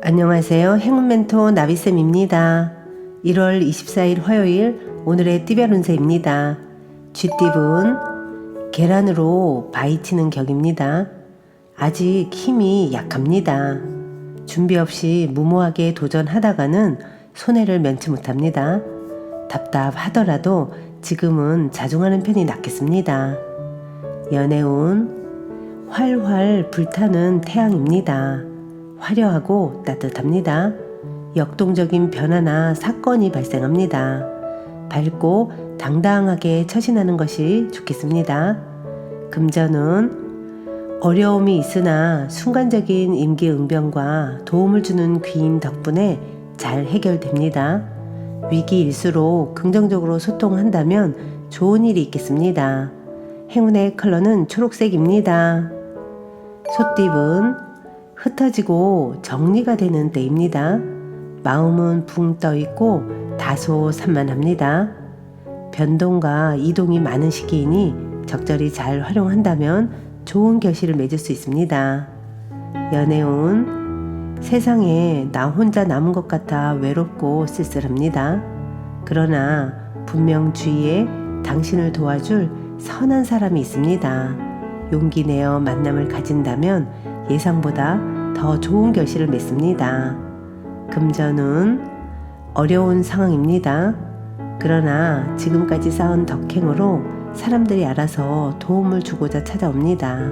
안녕하세요. 행운멘토 나비쌤입니다. 1월 24일 화요일 오늘의 띠별 운세입니다. 쥐띠분 계란으로 바위치는 격입니다. 아직 힘이 약합니다. 준비 없이 무모하게 도전하다가는 손해를 면치 못합니다. 답답하더라도 지금은 자중하는 편이 낫겠습니다. 연애운 활활 불타는 태양입니다. 화려하고 따뜻합니다. 역동적인 변화나 사건이 발생합니다. 밝고 당당하게 처신하는 것이 좋겠습니다. 금전은 어려움이 있으나 순간적인 임기응변과 도움을 주는 귀인 덕분에 잘 해결됩니다. 위기일수록 긍정적으로 소통한다면 좋은 일이 있겠습니다. 행운의 컬러는 초록색입니다. 소띠분 흩어지고 정리가 되는 때입니다. 마음은 붕 떠있고 다소 산만합니다. 변동과 이동이 많은 시기이니 적절히 잘 활용한다면 좋은 결실을 맺을 수 있습니다. 연애운 세상에 나 혼자 남은 것 같아 외롭고 쓸쓸합니다. 그러나 분명 주위에 당신을 도와줄 선한 사람이 있습니다. 용기 내어 만남을 가진다면 예상보다 더 좋은 결실을 맺습니다. 금전은 어려운 상황입니다. 그러나 지금까지 쌓은 덕행으로 사람들이 알아서 도움을 주고자 찾아옵니다.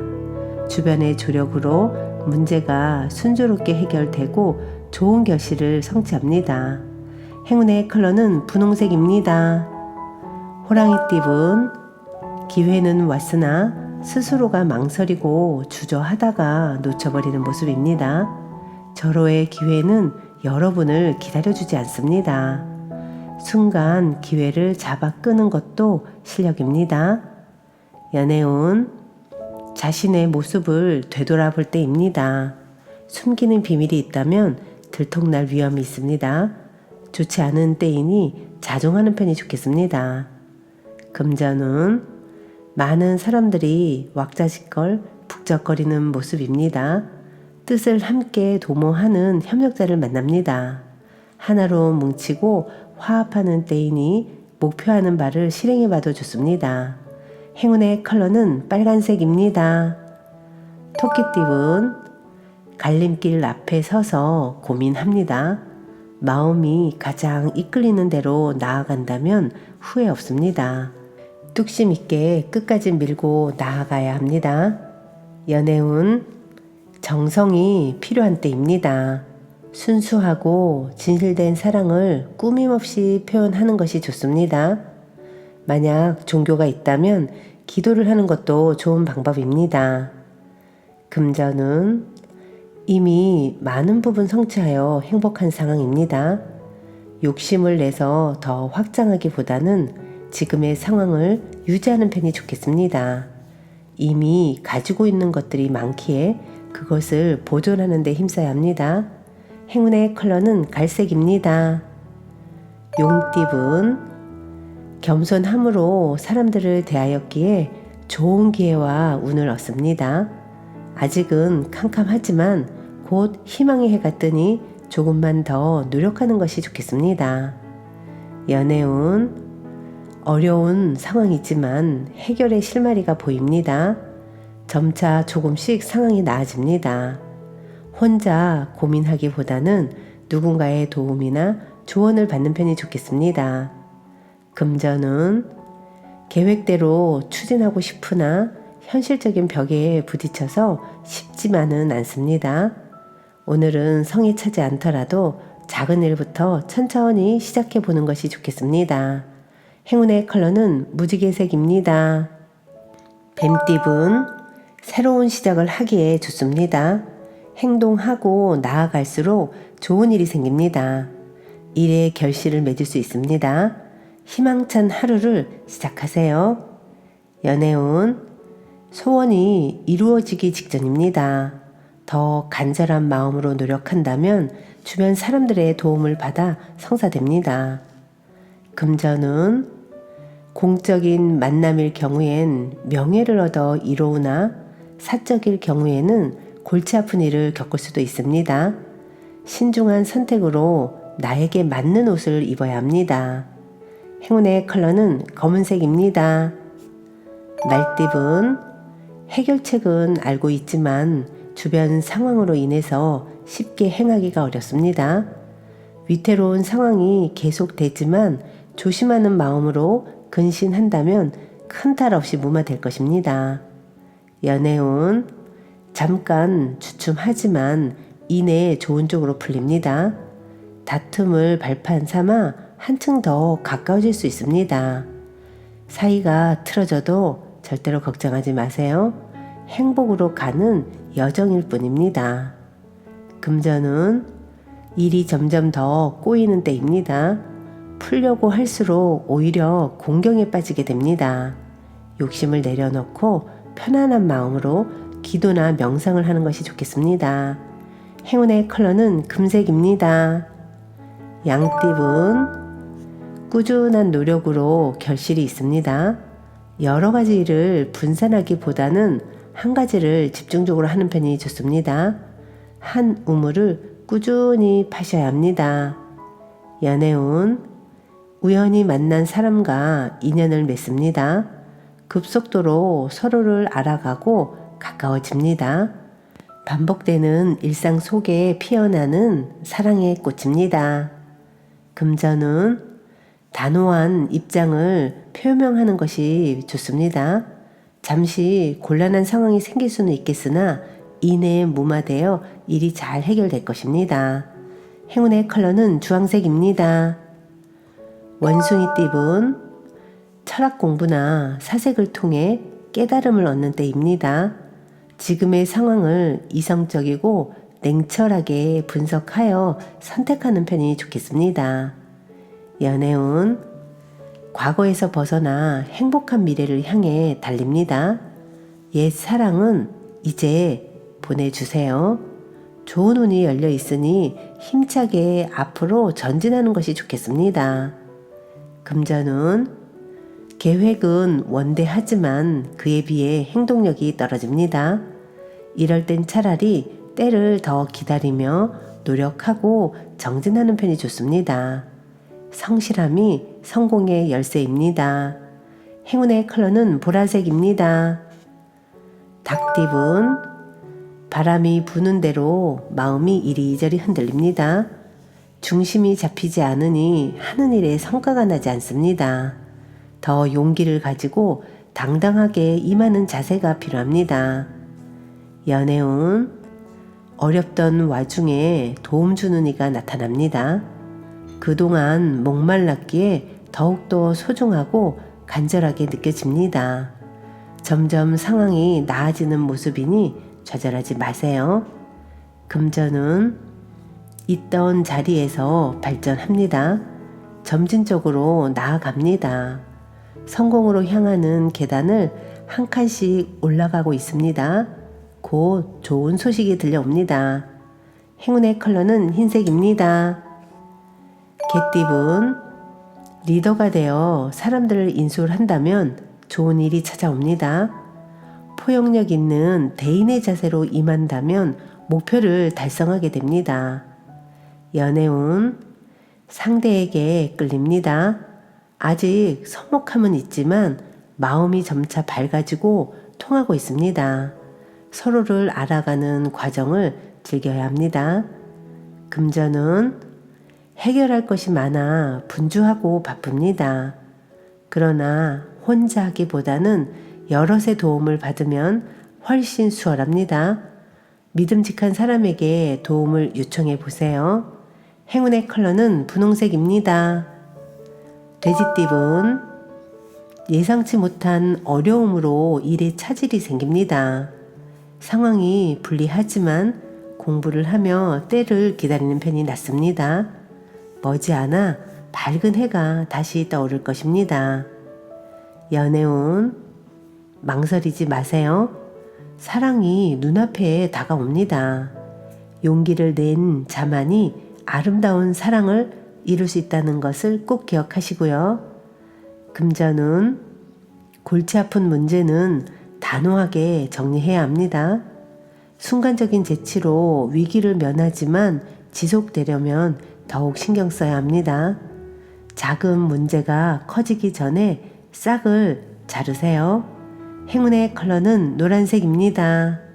주변의 조력으로 문제가 순조롭게 해결되고 좋은 결실을 성취합니다. 행운의 컬러는 분홍색입니다. 호랑이띠분 기회는 왔으나 스스로가 망설이고 주저하다가 놓쳐버리는 모습입니다. 절호의 기회는 여러분을 기다려주지 않습니다. 순간 기회를 잡아 끄는 것도 실력입니다. 연애운 자신의 모습을 되돌아볼 때입니다. 숨기는 비밀이 있다면 들통날 위험이 있습니다. 좋지 않은 때이니 자중하는 편이 좋겠습니다. 금전운 많은 사람들이 왁자지껄 북적거리는 모습입니다. 뜻을 함께 도모하는 협력자를 만납니다. 하나로 뭉치고 화합하는 때이니 목표하는 바를 실행해봐도 좋습니다. 행운의 컬러는 빨간색입니다. 토끼띠분 갈림길 앞에 서서 고민합니다. 마음이 가장 이끌리는 대로 나아간다면 후회 없습니다. 뚝심 있게 끝까지 밀고 나아가야 합니다. 연애운 정성이 필요한 때입니다. 순수하고 진실된 사랑을 꾸밈없이 표현하는 것이 좋습니다. 만약 종교가 있다면 기도를 하는 것도 좋은 방법입니다. 금전은 이미 많은 부분 성취하여 행복한 상황입니다. 욕심을 내서 더 확장하기보다는 지금의 상황을 유지하는 편이 좋겠습니다. 이미 가지고 있는 것들이 많기에 그것을 보존하는 데 힘써야 합니다. 행운의 컬러는 갈색입니다. 용띠분 겸손함으로 사람들을 대하였기에 좋은 기회와 운을 얻습니다. 아직은 캄캄하지만 곧 희망의 해가 뜨니 조금만 더 노력하는 것이 좋겠습니다. 연애운 어려운 상황이지만 해결의 실마리가 보입니다. 점차 조금씩 상황이 나아집니다. 혼자 고민하기보다는 누군가의 도움이나 조언을 받는 편이 좋겠습니다. 금전은 계획대로 추진하고 싶으나 현실적인 벽에 부딪혀서 쉽지만은 않습니다. 오늘은 성에 차지 않더라도 작은 일부터 천천히 시작해 보는 것이 좋겠습니다. 행운의 컬러는 무지개색입니다. 뱀띠분 새로운 시작을 하기에 좋습니다. 행동하고 나아갈수록 좋은 일이 생깁니다. 일의 결실을 맺을 수 있습니다. 희망찬 하루를 시작하세요. 연애운 소원이 이루어지기 직전입니다. 더 간절한 마음으로 노력한다면 주변 사람들의 도움을 받아 성사됩니다. 금전운 공적인 만남일 경우엔 명예를 얻어 이로우나 사적일 경우에는 골치 아픈 일을 겪을 수도 있습니다. 신중한 선택으로 나에게 맞는 옷을 입어야 합니다. 행운의 컬러는 검은색입니다. 말띠분, 해결책은 알고 있지만 주변 상황으로 인해서 쉽게 행하기가 어렵습니다. 위태로운 상황이 계속되지만 조심하는 마음으로 근신한다면 큰 탈 없이 무마될 것입니다. 연애운, 잠깐 주춤하지만 이내 좋은 쪽으로 풀립니다. 다툼을 발판 삼아 한층 더 가까워질 수 있습니다. 사이가 틀어져도 절대로 걱정하지 마세요. 행복으로 가는 여정일 뿐입니다. 금전은 일이 점점 더 꼬이는 때입니다. 풀려고 할수록 오히려 공경에 빠지게 됩니다. 욕심을 내려놓고 편안한 마음으로 기도나 명상을 하는 것이 좋겠습니다. 행운의 컬러는 금색입니다. 양띠분, 꾸준한 노력으로 결실이 있습니다. 여러 가지 일을 분산하기보다는 한 가지를 집중적으로 하는 편이 좋습니다. 한 우물을 꾸준히 파셔야 합니다. 연애운, 우연히 만난 사람과 인연을 맺습니다. 급속도로 서로를 알아가고 가까워집니다. 반복되는 일상 속에 피어나는 사랑의 꽃입니다. 금전은 단호한 입장을 표명하는 것이 좋습니다. 잠시 곤란한 상황이 생길 수는 있겠으나 이내에 무마되어 일이 잘 해결될 것입니다. 행운의 컬러는 주황색입니다. 원숭이띠분, 철학 공부나 사색을 통해 깨달음을 얻는 때입니다. 지금의 상황을 이성적이고 냉철하게 분석하여 선택하는 편이 좋겠습니다. 연애운, 과거에서 벗어나 행복한 미래를 향해 달립니다. 옛 사랑은 이제 보내주세요. 좋은 운이 열려 있으니 힘차게 앞으로 전진하는 것이 좋겠습니다. 금전운, 계획은 원대하지만 그에 비해 행동력이 떨어집니다. 이럴 땐 차라리 때를 더 기다리며 노력하고 정진하는 편이 좋습니다. 성실함이 성공의 열쇠입니다. 행운의 컬러는 보라색입니다. 닭띠분, 바람이 부는 대로 마음이 이리저리 흔들립니다. 중심이 잡히지 않으니 하는 일에 성과가 나지 않습니다. 더 용기를 가지고 당당하게 임하는 자세가 필요합니다. 연애운, 어렵던 와중에 도움 주는 이가 나타납니다. 그동안 목말랐기에 더욱더 소중하고 간절하게 느껴집니다. 점점 상황이 나아지는 모습이니 좌절하지 마세요. 금전은 있던 자리에서 발전합니다. 점진적으로 나아갑니다. 성공으로 향하는 계단을 한 칸씩 올라가고 있습니다. 곧 좋은 소식이 들려옵니다. 행운의 컬러는 흰색입니다. 개띠분, 리더가 되어 사람들을 인솔한다면 좋은 일이 찾아옵니다. 포용력 있는 대인의 자세로 임한다면 목표를 달성하게 됩니다. 연애운, 상대에게 끌립니다. 아직 서먹함은 있지만 마음이 점차 밝아지고 통하고 있습니다. 서로를 알아가는 과정을 즐겨야 합니다. 금전은 해결할 것이 많아 분주하고 바쁩니다. 그러나 혼자 하기보다는 여럿의 도움을 받으면 훨씬 수월합니다. 믿음직한 사람에게 도움을 요청해 보세요. 행운의 컬러는 분홍색입니다. 돼지띠분, 예상치 못한 어려움으로 일에 차질이 생깁니다. 상황이 불리하지만 공부를 하며 때를 기다리는 편이 낫습니다. 머지않아 밝은 해가 다시 떠오를 것입니다. 연애운, 망설이지 마세요. 사랑이 눈앞에 다가옵니다. 용기를 낸 자만이 아름다운 사랑을 이룰 수 있다는 것을 꼭 기억하시고요. 금전운, 골치 아픈 문제는 단호하게 정리해야 합니다. 순간적인 재치로 위기를 면하지만 지속되려면 더욱 신경 써야 합니다. 작은 문제가 커지기 전에 싹을 자르세요. 행운의 컬러는 노란색입니다.